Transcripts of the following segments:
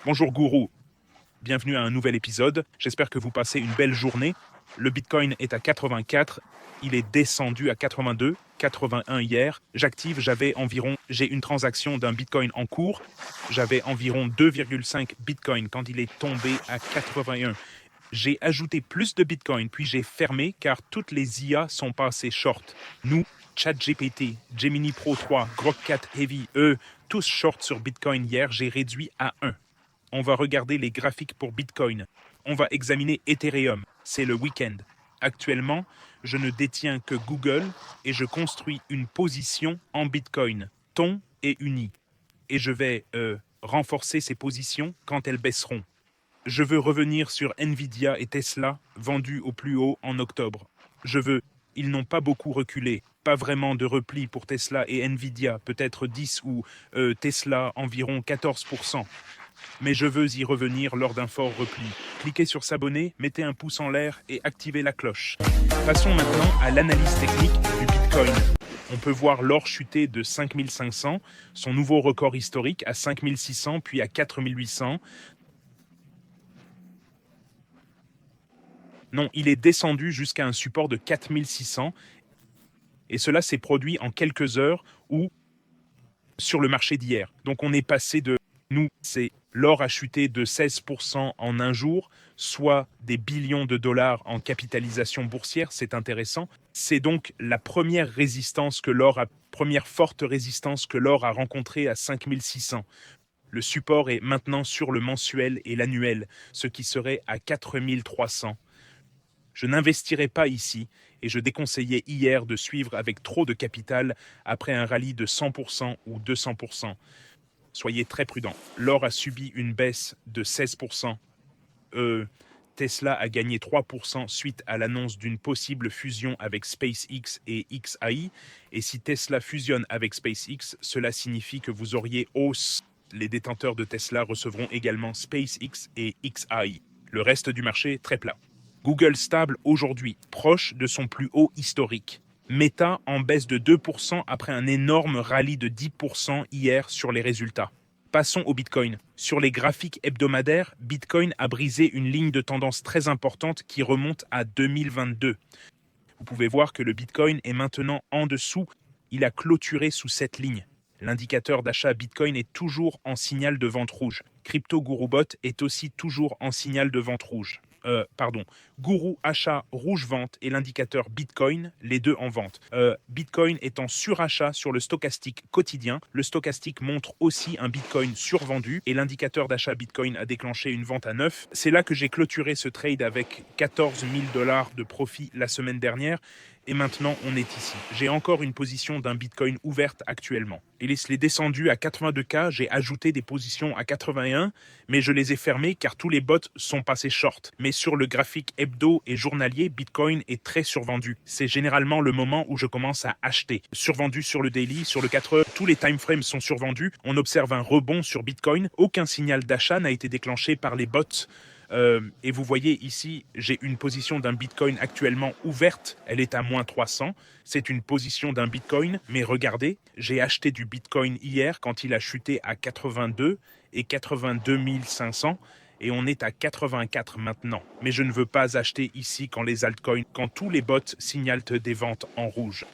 Bonjour gourou, bienvenue à un nouvel épisode. J'espère que vous passez une belle journée. Le Bitcoin est à 84, il est descendu à 82, 81 hier. J'ai une transaction d'un Bitcoin en cours. J'avais environ 2,5 Bitcoin quand il est tombé à 81. J'ai ajouté plus de Bitcoin, puis j'ai fermé car toutes les IA sont passées short. Nous, ChatGPT, Gemini Pro 3, Grok 4 Heavy, eux, tous short sur Bitcoin hier, j'ai réduit à 1. On va regarder les graphiques pour Bitcoin. On va examiner Ethereum. C'est le week-end. Actuellement, je ne détiens que Google et je construis une position en Bitcoin, ton et uni. Et je vais renforcer ces positions quand elles baisseront. Je veux revenir sur Nvidia et Tesla, vendus au plus haut en octobre. Ils n'ont pas beaucoup reculé, pas vraiment de repli pour Tesla et Nvidia, peut-être 10 ou Tesla environ 14%. Mais je veux y revenir lors d'un fort repli. Cliquez sur s'abonner, mettez un pouce en l'air et activez la cloche. Passons maintenant à l'analyse technique du Bitcoin. On peut voir l'or chuter de 5500, son nouveau record historique à 5600 puis à 4800. Non, il est descendu jusqu'à un support de 4600 et cela s'est produit en quelques heures ou sur le marché d'hier. Donc on est passé de l'or a chuté de 16% en un jour, soit des billions de dollars en capitalisation boursière, c'est intéressant. C'est donc la première forte résistance que l'or a rencontrée à 5600. Le support est maintenant sur le mensuel et l'annuel, ce qui serait à 4300. Je n'investirai pas ici et je déconseillais hier de suivre avec trop de capital après un rallye de 100% ou 200%. Soyez très prudents. L'or a subi une baisse de 16%. Tesla a gagné 3% suite à l'annonce d'une possible fusion avec SpaceX et XAI. Et si Tesla fusionne avec SpaceX, cela signifie que vous auriez hausse. Les détenteurs de Tesla recevront également SpaceX et XAI. Le reste du marché, très plat. Google stable aujourd'hui, proche de son plus haut historique. Meta en baisse de 2% après un énorme rallye de 10% hier sur les résultats. Passons au Bitcoin. Sur les graphiques hebdomadaires, Bitcoin a brisé une ligne de tendance très importante qui remonte à 2022. Vous pouvez voir que le Bitcoin est maintenant en dessous. Il a clôturé sous cette ligne. L'indicateur d'achat Bitcoin est toujours en signal de vente rouge. Crypto GuruBot est aussi toujours en signal de vente rouge. Guru achat rouge vente et l'indicateur Bitcoin, les deux en vente. Bitcoin est en surachat sur le stochastique quotidien. Le stochastique montre aussi un Bitcoin survendu et l'indicateur d'achat Bitcoin a déclenché une vente à 9. C'est là que j'ai clôturé ce trade avec 14 000 $ de profit la semaine dernière. Et maintenant, on est ici. J'ai encore une position d'un Bitcoin ouverte actuellement. Il est descendu à 82K, j'ai ajouté des positions à 81, mais je les ai fermées car tous les bots sont passés short. Mais sur le graphique hebdo et journalier, Bitcoin est très survendu. C'est généralement le moment où je commence à acheter. Survendu sur le daily, sur le 4 heures, tous les time frames sont survendus. On observe un rebond sur Bitcoin. Aucun signal d'achat n'a été déclenché par les bots. Et vous voyez ici, j'ai une position d'un Bitcoin actuellement ouverte, elle est à moins 300. C'est une position d'un Bitcoin, mais regardez, j'ai acheté du Bitcoin hier quand il a chuté à 82 et 82 500 et on est à 84 maintenant. Mais je ne veux pas acheter ici quand tous les bots signalent des ventes en rouge.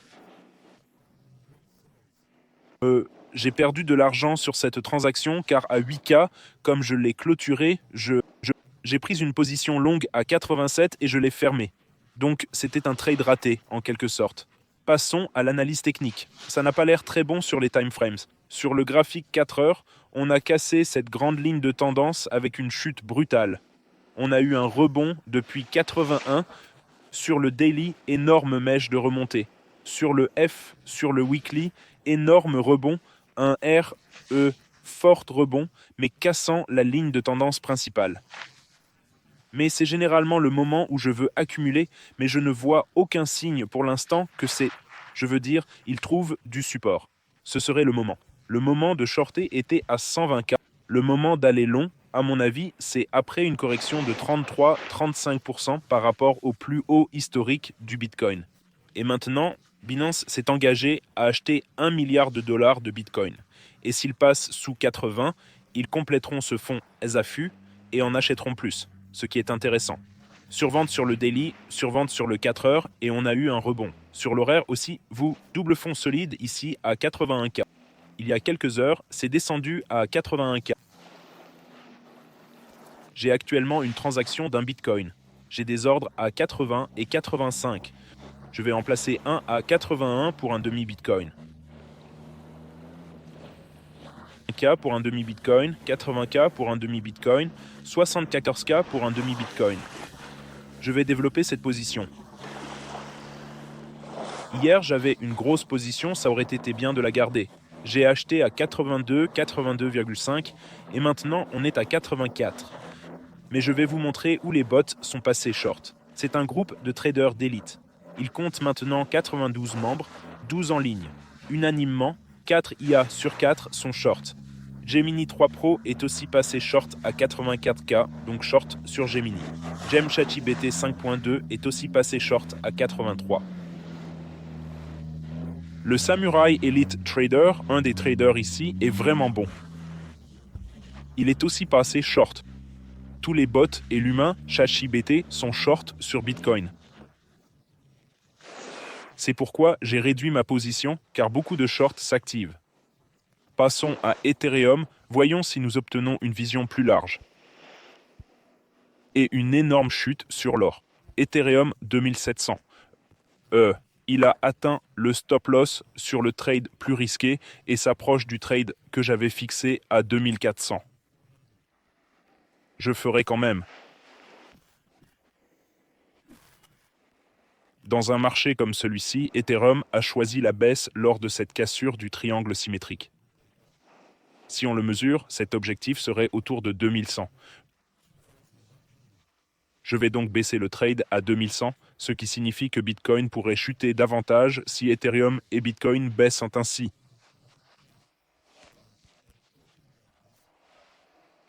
J'ai perdu de l'argent sur cette transaction car à 8K, comme je l'ai clôturé, j'ai pris une position longue à 87 et je l'ai fermée. Donc c'était un trade raté, en quelque sorte. Passons à l'analyse technique. Ça n'a pas l'air très bon sur les time frames. Sur le graphique 4 heures, on a cassé cette grande ligne de tendance avec une chute brutale. On a eu un rebond depuis 81. Sur le daily, énorme mèche de remontée. Sur le F, sur le weekly, énorme rebond. Un RE, fort rebond, mais cassant la ligne de tendance principale. Mais c'est généralement le moment où je veux accumuler, mais je ne vois aucun signe pour l'instant que il trouve du support. Ce serait le moment. Le moment de shorter était à 120K. Le moment d'aller long, à mon avis, c'est après une correction de 33-35% par rapport au plus haut historique du Bitcoin. Et maintenant, Binance s'est engagé à acheter $1 milliard de Bitcoin. Et s'il passe sous 80, Ils compléteront ce fonds SAFU et en achèteront plus, ce qui est intéressant. Survente sur le daily, survente sur le 4 heures et on a eu un rebond. Sur l'horaire aussi, vous, double fond solide ici à 81K. Il y a quelques heures, c'est descendu à 81K. J'ai actuellement une transaction d'un Bitcoin. J'ai des ordres à 80 et 85. Je vais en placer un à 81 pour un demi-Bitcoin. 1K pour un demi-Bitcoin, 80K pour un demi-Bitcoin, 74K pour un demi-Bitcoin. Je vais développer cette position. Hier, j'avais une grosse position, ça aurait été bien de la garder. J'ai acheté à 82, 82,5 et maintenant on est à 84. Mais je vais vous montrer où les bots sont passés short. C'est un groupe de traders d'élite. Il compte maintenant 92 membres, 12 en ligne. Unanimement, 4 IA sur 4 sont short. Gemini 3 Pro est aussi passé short à 84K, donc short sur Gemini. Gem ChatGPT 5.2 est aussi passé short à 83. Le Samurai Elite Trader, un des traders ici, est vraiment bon. Il est aussi passé short. Tous les bots et l'humain ChatGPT sont short sur Bitcoin. C'est pourquoi j'ai réduit ma position, car beaucoup de shorts s'activent. Passons à Ethereum, voyons si nous obtenons une vision plus large. Et une énorme chute sur l'or. Ethereum 2700. Il a atteint le stop loss sur le trade plus risqué et s'approche du trade que j'avais fixé à 2400. Je ferai quand même. Dans un marché comme celui-ci, Ethereum a choisi la baisse lors de cette cassure du triangle symétrique. Si on le mesure, cet objectif serait autour de 2100. Je vais donc baisser le trade à 2100, ce qui signifie que Bitcoin pourrait chuter davantage si Ethereum et Bitcoin baissent ainsi.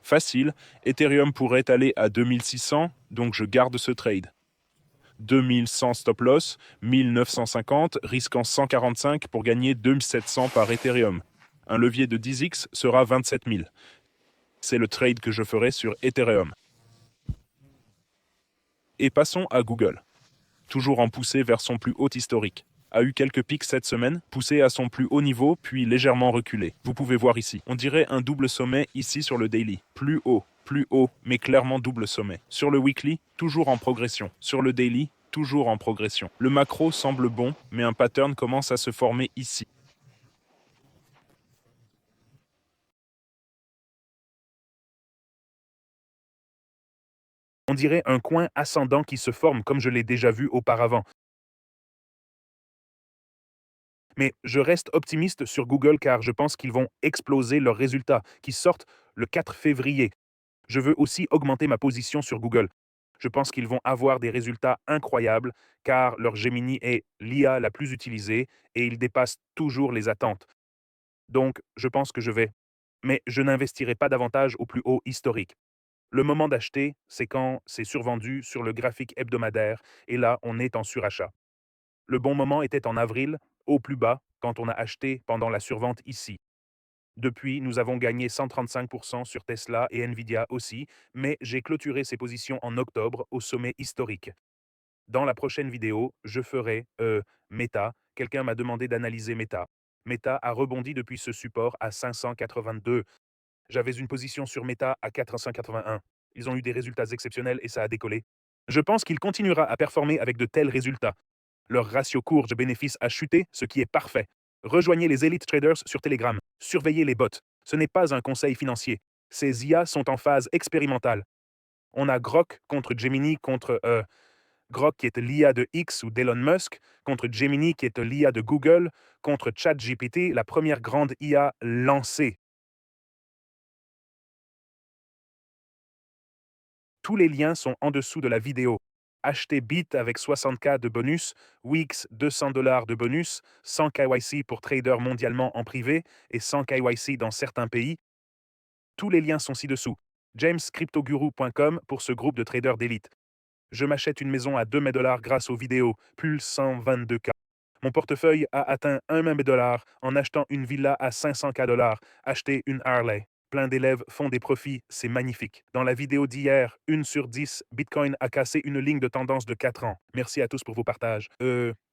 Facile, Ethereum pourrait aller à 2600, donc je garde ce trade. 2100 stop loss, 1950, risquant 145 pour gagner 2700 par Ethereum. Un levier de 10x sera 27 000. C'est le trade que je ferai sur Ethereum. Et passons à Google. Toujours en poussée vers son plus haut historique. A eu quelques pics cette semaine, poussé à son plus haut niveau, puis légèrement reculé. Vous pouvez voir ici. On dirait un double sommet ici sur le daily. Plus haut, mais clairement double sommet. Sur le weekly, toujours en progression. Sur le daily, toujours en progression. Le macro semble bon, mais un pattern commence à se former ici. On dirait un coin ascendant qui se forme comme je l'ai déjà vu auparavant. Mais je reste optimiste sur Google car je pense qu'ils vont exploser leurs résultats qui sortent le 4 février. Je veux aussi augmenter ma position sur Google. Je pense qu'ils vont avoir des résultats incroyables car leur Gemini est l'IA la plus utilisée et il dépasse toujours les attentes. Donc, je pense que je vais. Mais je n'investirai pas davantage au plus haut historique. Le moment d'acheter, c'est quand c'est survendu sur le graphique hebdomadaire et là, on est en surachat. Le bon moment était en avril, au plus bas, quand on a acheté pendant la survente ici. Depuis, nous avons gagné 135% sur Tesla et Nvidia aussi, mais j'ai clôturé ces positions en octobre au sommet historique. Dans la prochaine vidéo, je ferai Meta. Quelqu'un m'a demandé d'analyser Meta. Meta a rebondi depuis ce support à 582. J'avais une position sur Meta à 481. Ils ont eu des résultats exceptionnels et ça a décollé. Je pense qu'il continuera à performer avec de tels résultats. Leur ratio courbe-bénéfice a chuté, ce qui est parfait. Rejoignez les Elite Traders sur Telegram. Surveillez les bots. Ce n'est pas un conseil financier. Ces IA sont en phase expérimentale. On a Grok contre Gemini contre Grok qui est l'IA de X ou d'Elon Musk, contre Gemini qui est l'IA de Google, contre ChatGPT, la première grande IA lancée. Tous les liens sont en dessous de la vidéo. Achetez Bit avec 60K de bonus, Wix $200 de bonus, 100 KYC pour traders mondialement en privé et 100 KYC dans certains pays. Tous les liens sont ci-dessous. jamescryptoguru.com pour ce groupe de traders d'élite. Je m'achète une maison à 2 000 $ grâce aux vidéos, Pulse 122K. Mon portefeuille a atteint 1 000 $ en achetant une villa à 500K $. Achetez une Harley. Plein d'élèves font des profits, c'est magnifique. Dans la vidéo d'hier, 1 sur 10, Bitcoin a cassé une ligne de tendance de 4 ans. Merci à tous pour vos partages.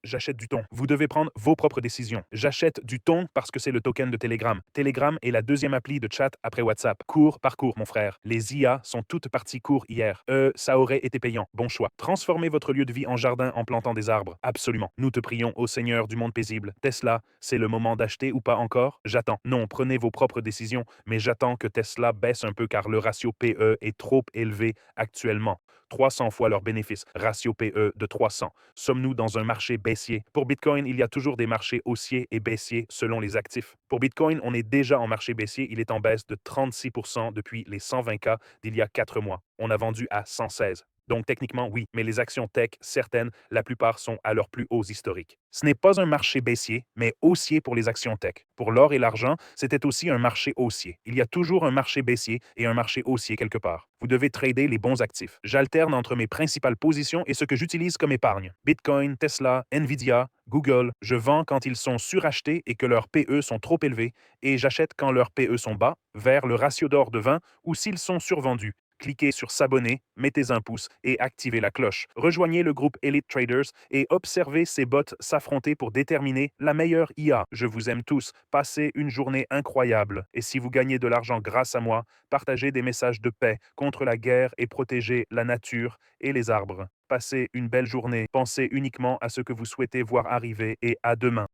J'achète du ton. Vous devez prendre vos propres décisions. J'achète du ton parce que c'est le token de Telegram. Telegram est la deuxième appli de chat après WhatsApp. Cours par cours, mon frère. Les IA sont toutes parties cours hier. Ça aurait été payant. Bon choix. Transformez votre lieu de vie en jardin en plantant des arbres. Absolument. Nous te prions, ô Seigneur du monde paisible. Tesla, c'est le moment d'acheter ou pas encore? J'attends. Non, prenez vos propres décisions, mais j'attends que Tesla baisse un peu car le ratio PE est trop élevé actuellement. 300 fois leur bénéfice. Ratio PE de 300. Sommes-nous dans un marché baissier? Pour Bitcoin, il y a toujours des marchés haussiers et baissiers selon les actifs. Pour Bitcoin, on est déjà en marché baissier. Il est en baisse de 36% depuis les 120K d'il y a 4 mois. On a vendu à 116. Donc techniquement, oui, mais les actions tech, certaines, la plupart sont à leurs plus hauts historiques. Ce n'est pas un marché baissier, mais haussier pour les actions tech. Pour l'or et l'argent, c'était aussi un marché haussier. Il y a toujours un marché baissier et un marché haussier quelque part. Vous devez trader les bons actifs. J'alterne entre mes principales positions et ce que j'utilise comme épargne. Bitcoin, Tesla, Nvidia, Google. Je vends quand ils sont surachetés et que leurs PE sont trop élevés, et j'achète quand leurs PE sont bas, vers le ratio d'or de 20, ou s'ils sont survendus. Cliquez sur s'abonner, mettez un pouce et activez la cloche. Rejoignez le groupe Elite Traders et observez ces bots s'affronter pour déterminer la meilleure IA. Je vous aime tous. Passez une journée incroyable. Et si vous gagnez de l'argent grâce à moi, partagez des messages de paix contre la guerre et protégez la nature et les arbres. Passez une belle journée. Pensez uniquement à ce que vous souhaitez voir arriver et à demain.